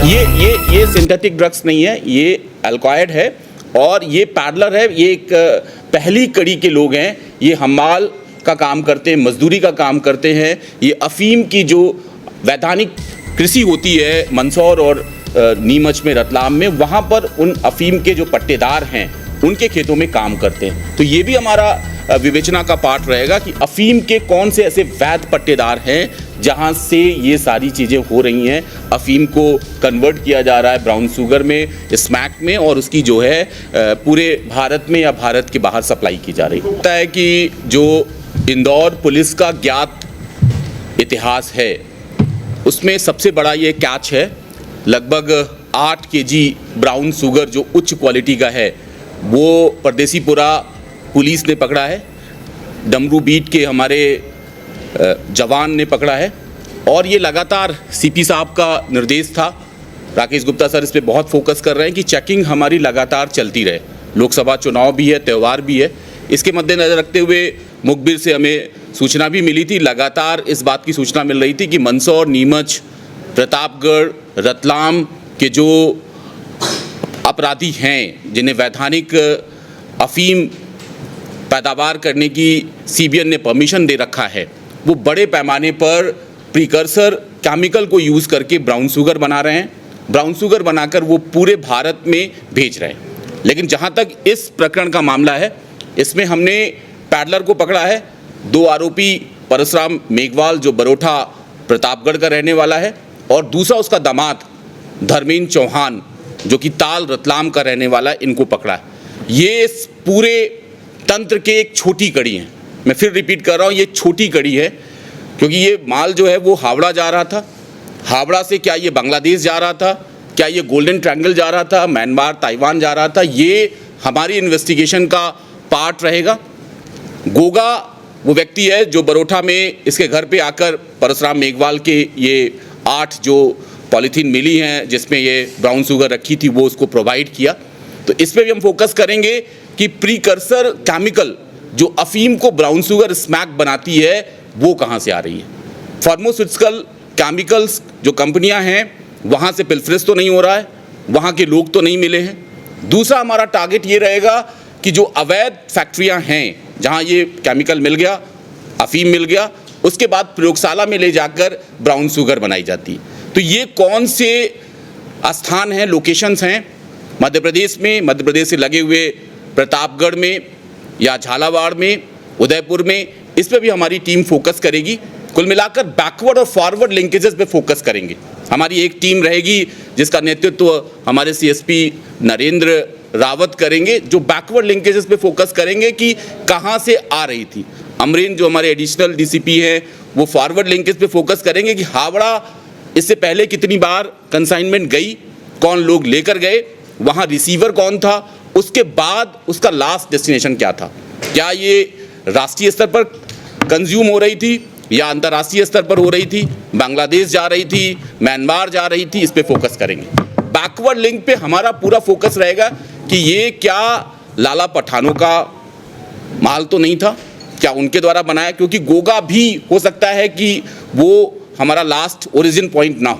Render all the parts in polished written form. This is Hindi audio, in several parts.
ये सिंथेटिक ड्रग्स नहीं है, ये अल्कोहल है और ये पैडलर है। ये एक पहली कड़ी के लोग हैं, ये हमाल का काम करते हैं, मजदूरी का काम करते हैं। ये अफीम की जो वैधानिक कृषि होती है मंदसौर और नीमच में, रतलाम में, वहाँ पर उन अफीम के जो पट्टेदार हैं उनके खेतों में काम करते हैं। तो ये भी हमारा विवेचना का पार्ट रहेगा कि अफीम के कौन से ऐसे वैध पट्टेदार हैं जहां से ये सारी चीज़ें हो रही हैं। अफीम को कन्वर्ट किया जा रहा है ब्राउन शुगर में, स्मैक में, और उसकी जो है पूरे भारत में या भारत के बाहर सप्लाई की जा रही है। लगता है कि जो इंदौर पुलिस का ज्ञात इतिहास है उसमें सबसे बड़ा ये कैच है। लगभग 8 केजी ब्राउन शुगर जो उच्च क्वालिटी का है वो परदेसीपुरा पुलिस ने पकड़ा है, डमरू बीट के हमारे जवान ने पकड़ा है। और ये लगातार सीपी साहब का निर्देश था, राकेश गुप्ता सर इस पे बहुत फोकस कर रहे हैं कि चेकिंग हमारी लगातार चलती रहे। लोकसभा चुनाव भी है, त्यौहार भी है, इसके मद्देनज़र रखते हुए मुखबिर से हमें सूचना भी मिली थी, लगातार इस बात की सूचना मिल रही थी कि मंदसौर, नीमच, प्रतापगढ़, रतलाम के जो अपराधी हैं जिन्हें वैधानिक अफीम पैदावार करने की सीबीएन ने परमिशन दे रखा है, वो बड़े पैमाने पर प्रीकर्सर केमिकल को यूज़ करके ब्राउन शुगर बना रहे हैं। ब्राउन शुगर बनाकर वो पूरे भारत में भेज रहे हैं। लेकिन जहाँ तक इस प्रकरण का मामला है, इसमें हमने पैडलर को पकड़ा है। 2 आरोपी, परशुराम मेघवाल जो बरोठा प्रतापगढ़ का रहने वाला है, और दूसरा उसका दामाद धर्मेंद्र चौहान जो कि ताल रतलाम का रहने वाला है, इनको पकड़ा है। ये इस पूरे तंत्र के एक छोटी कड़ी है। मैं फिर रिपीट कर रहा हूँ, ये छोटी कड़ी है क्योंकि ये माल जो है वो हावड़ा जा रहा था। हावड़ा से क्या ये बांग्लादेश जा रहा था, क्या ये गोल्डन ट्रायंगल जा रहा था, म्यांमार, ताइवान जा रहा था, ये हमारी इन्वेस्टिगेशन का पार्ट रहेगा। गोगा वो व्यक्ति है जो बरोठा में इसके घर पे आकर परशुराम मेघवाल के ये 8 जो पॉलीथीन मिली हैं जिसमें ये ब्राउन शुगर रखी थी वो उसको प्रोवाइड किया। तो इस पर भी हम फोकस करेंगे कि प्रीकर्सर केमिकल जो अफीम को ब्राउन शुगर स्मैक बनाती है वो कहाँ से आ रही है। फार्मास्यूटिकल केमिकल्स जो कंपनियां हैं वहाँ से पिल्फरेज तो नहीं हो रहा है, वहाँ के लोग तो नहीं मिले हैं। दूसरा हमारा टारगेट ये रहेगा कि जो अवैध फैक्ट्रियाँ हैं जहाँ ये केमिकल मिल गया, अफीम मिल गया, उसके बाद प्रयोगशाला में ले जाकर ब्राउन शुगर बनाई जाती है। तो ये कौन से स्थान हैं, लोकेशंस हैं मध्य प्रदेश में, मध्य प्रदेश से लगे हुए प्रतापगढ़ में या झालावाड़ में, उदयपुर में, इस पे भी हमारी टीम फोकस करेगी। कुल मिलाकर बैकवर्ड और फॉरवर्ड लिंकेजेस पे फोकस करेंगे। हमारी एक टीम रहेगी जिसका नेतृत्व हमारे सीएसपी नरेंद्र रावत करेंगे, जो बैकवर्ड लिंकेजेस पे फोकस करेंगे कि कहाँ से आ रही थी। अमरेंद्र जो हमारे एडिशनल डीसीपी हैं वो फॉरवर्ड लिंकेज पे फोकस करेंगे कि हावड़ा इससे पहले कितनी बार कंसाइनमेंट गई, कौन लोग लेकर गए, वहाँ रिसीवर कौन था, उसके बाद उसका लास्ट डेस्टिनेशन क्या था, क्या ये राष्ट्रीय स्तर पर कंज्यूम हो रही थी या अंतर्राष्ट्रीय स्तर पर हो रही थी, बांग्लादेश जा रही थी, म्यांमार जा रही थी, इस पे फोकस करेंगे। बैकवर्ड लिंक पे हमारा पूरा फोकस रहेगा कि ये क्या लाला पठानों का माल तो नहीं था, क्या उनके द्वारा बनाया, क्योंकि गोगा भी हो सकता है कि वो हमारा लास्ट ओरिजिन पॉइंट ना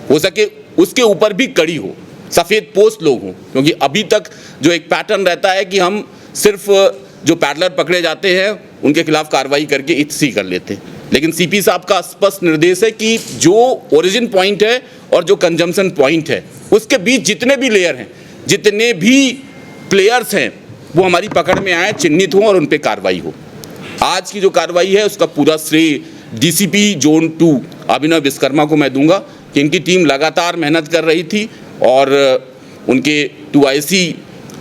हो सके उसके ऊपर भी कड़ी हो, सफ़ेद पोस्ट लोग हों। क्योंकि अभी तक जो एक पैटर्न रहता है कि हम सिर्फ जो पैडलर पकड़े जाते हैं उनके खिलाफ कार्रवाई करके इत्सी कर लेते हैं, लेकिन सीपी साहब का स्पष्ट निर्देश है कि जो ओरिजिन पॉइंट है और जो कंजम्पशन पॉइंट है उसके बीच जितने भी लेयर हैं, जितने भी प्लेयर्स हैं, वो हमारी पकड़ में आए, चिन्हित हों और उन पर कार्रवाई हो। आज की जो कार्रवाई है उसका पूरा श्रेय डीसीपी जोन 2 अभिनव विश्वकर्मा को मैं दूंगा कि इनकी टीम लगातार मेहनत कर रही थी और उनके 2IC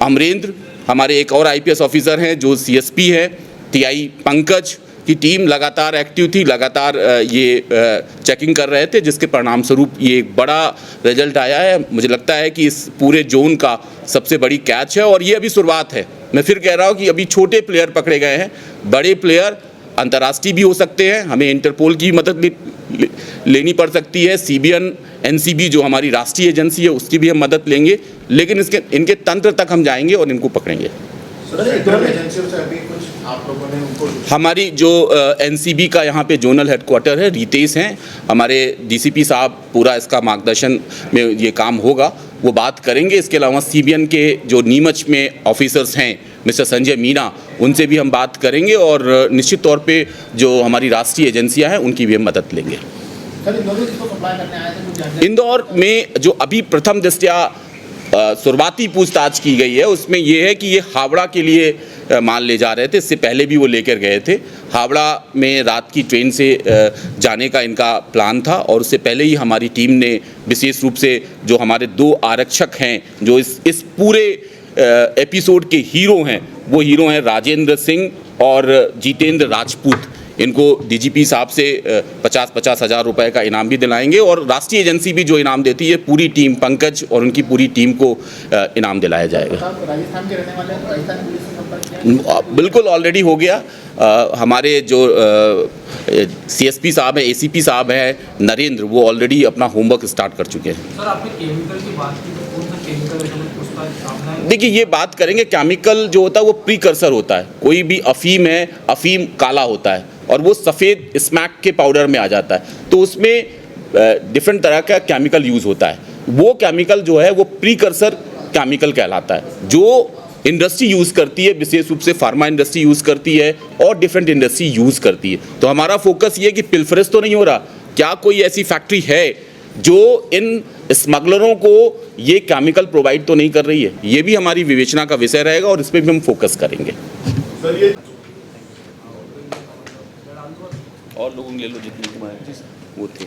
अमरेंद्र, हमारे एक और IPS ऑफिसर हैं जो CSP है, TI पंकज की टीम लगातार एक्टिव थी, लगातार ये चेकिंग कर रहे थे, जिसके परिणाम स्वरूप ये एक बड़ा रिजल्ट आया है। मुझे लगता है कि इस पूरे जोन का सबसे बड़ी कैच है और ये अभी शुरुआत है। मैं फिर कह रहा हूँ कि अभी छोटे प्लेयर पकड़े गए हैं, बड़े प्लेयर अंतर्राष्ट्रीय भी हो सकते हैं, हमें इंटरपोल की मदद लेनी पड़ सकती है, CBN NCB जो हमारी राष्ट्रीय एजेंसी है उसकी भी हम मदद लेंगे, लेकिन इनके तंत्र तक हम जाएंगे और इनको पकड़ेंगे। एजेंसियों से अभी कुछ आप लोगों ने उनको हमारी जो एनसीबी का यहाँ पे जोनल हेडक्वार्टर है, रितेश हैं, हमारे डीसीपी साहब पूरा इसका मार्गदर्शन में ये काम होगा, वो बात करेंगे। इसके अलावा सीबीएन के जो नीमच में ऑफिसर्स हैं मिस्टर संजय मीना, उनसे भी हम बात करेंगे और निश्चित तौर पे जो हमारी राष्ट्रीय एजेंसियां हैं उनकी भी हम मदद लेंगे। इंदौर में जो अभी प्रथम दृष्टया शुरुआती पूछताछ की गई है उसमें ये है कि ये हावड़ा के लिए माल ले जा रहे थे। इससे पहले भी वो लेकर गए थे। हावड़ा में रात की ट्रेन से जाने का इनका प्लान था और उससे पहले ही हमारी टीम ने विशेष रूप से जो हमारे 2 आरक्षक हैं जो इस पूरे एपिसोड के हीरो हैं, वो हीरो हैं राजेंद्र सिंह और जितेंद्र राजपूत। इनको डीजीपी साहब से 50-50 हज़ार रुपए का इनाम भी दिलाएंगे और राष्ट्रीय एजेंसी भी जो इनाम देती है पूरी टीम, पंकज और उनकी पूरी टीम को इनाम दिलाया जाएगा। राजस्थान के रहने वाले हैं, राजस्थान पुलिस से संपर्क किया? बिल्कुल ऑलरेडी हो गया। हमारे जो सीएसपी साहब हैं, एसीपी साहब हैं नरेंद्र, वो ऑलरेडी अपना होमवर्क स्टार्ट कर चुके हैं। सर आपने केमिकल की बात की तो कौन सा केमिकल है? देखिए ये बात करेंगे, केमिकल जो होता है वो प्रीकर्सर होता है। कोई भी अफीम है, अफीम काला होता है और वो सफ़ेद स्मैक के पाउडर में आ जाता है, तो उसमें डिफरेंट तरह का केमिकल यूज़ होता है। वो केमिकल जो है वो प्रीकर्सर केमिकल कहलाता है, जो इंडस्ट्री यूज़ करती है, विशेष रूप से फार्मा इंडस्ट्री यूज़ करती है और डिफरेंट इंडस्ट्री यूज़ करती है। तो हमारा फोकस ये है कि पिल्फरेज तो नहीं हो रहा, क्या कोई ऐसी फैक्ट्री है जो इन स्मगलरों को ये केमिकल प्रोवाइड तो नहीं कर रही है। ये भी हमारी विवेचना का विषय रहेगा और इस पर भी हम फोकस करेंगे। और लोगों ले लो जितने तुम्हारे वो थे।